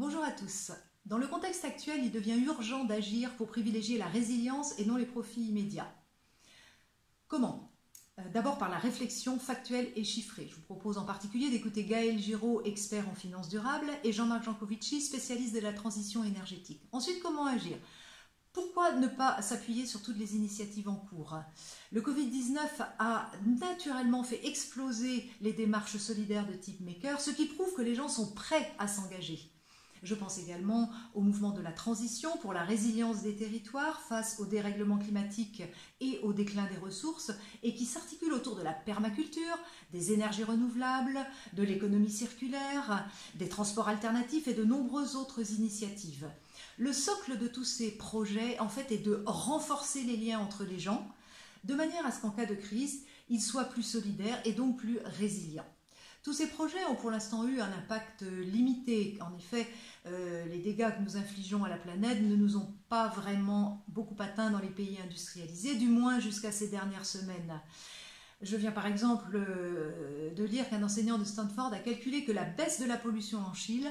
Bonjour à tous. Dans le contexte actuel, il devient urgent d'agir pour privilégier la résilience et non les profits immédiats. Comment? D'abord par la réflexion factuelle et chiffrée. Je vous propose en particulier d'écouter Gaël Giraud, expert en finances durables, et Jean-Marc Jancovici, spécialiste de la transition énergétique. Ensuite, comment agir? Pourquoi ne pas s'appuyer sur toutes les initiatives en cours? Le Covid-19 a naturellement fait exploser les démarches solidaires de type maker, ce qui prouve que les gens sont prêts à s'engager. Je pense également au mouvement de la transition pour la résilience des territoires face au dérèglement climatique et au déclin des ressources et qui s'articule autour de la permaculture, des énergies renouvelables, de l'économie circulaire, des transports alternatifs et de nombreuses autres initiatives. Le socle de tous ces projets, en fait, est de renforcer les liens entre les gens, de manière à ce qu'en cas de crise, ils soient plus solidaires et donc plus résilients. Tous ces projets ont pour l'instant eu un impact limité. En effet, les dégâts que nous infligeons à la planète ne nous ont pas vraiment beaucoup atteints dans les pays industrialisés, du moins jusqu'à ces dernières semaines. Je viens par exemple de lire qu'un enseignant de Stanford a calculé que la baisse de la pollution en Chine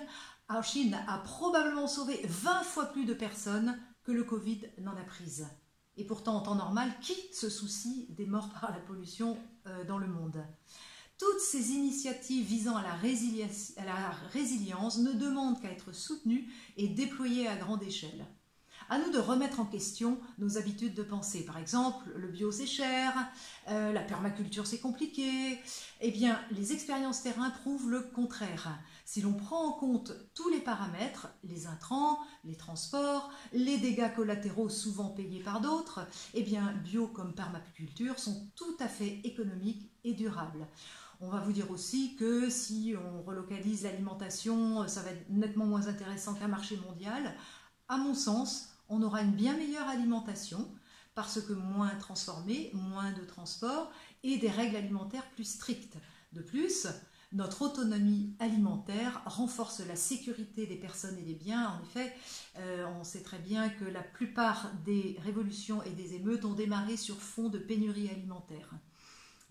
a probablement sauvé 20 fois plus de personnes que le Covid n'en a prises. Et pourtant, en temps normal, qui se soucie des morts par la pollution dans le monde ? Toutes ces initiatives visant à la résilience ne demandent qu'à être soutenues et déployées à grande échelle. À nous de remettre en question nos habitudes de pensée. Par exemple, le bio c'est cher, la permaculture c'est compliqué. Eh bien, les expériences terrain prouvent le contraire. Si l'on prend en compte tous les paramètres, les intrants, les transports, les dégâts collatéraux souvent payés par d'autres, eh bien, bio comme permaculture sont tout à fait économiques et durables. On va vous dire aussi que si on relocalise l'alimentation, ça va être nettement moins intéressant qu'un marché mondial. À mon sens, on aura une bien meilleure alimentation parce que moins transformée, moins de transport et des règles alimentaires plus strictes. De plus, notre autonomie alimentaire renforce la sécurité des personnes et des biens. En effet, on sait très bien que la plupart des révolutions et des émeutes ont démarré sur fond de pénurie alimentaire.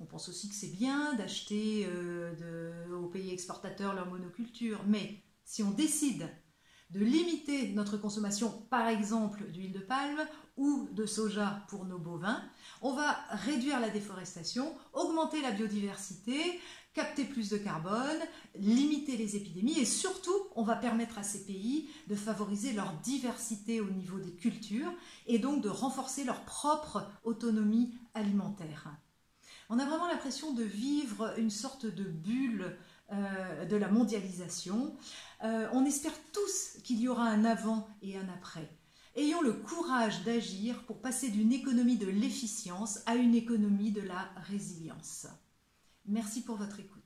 On pense aussi que c'est bien d'acheter aux pays exportateurs leur monoculture, mais si on décide de limiter notre consommation, par exemple d'huile de palme ou de soja pour nos bovins, on va réduire la déforestation, augmenter la biodiversité, capter plus de carbone, limiter les épidémies et surtout, on va permettre à ces pays de favoriser leur diversité au niveau des cultures et donc de renforcer leur propre autonomie alimentaire. On a vraiment l'impression de vivre une sorte de bulle de la mondialisation. On espère tous qu'il y aura un avant et un après. Ayons le courage d'agir pour passer d'une économie de l'efficience à une économie de la résilience. Merci pour votre écoute.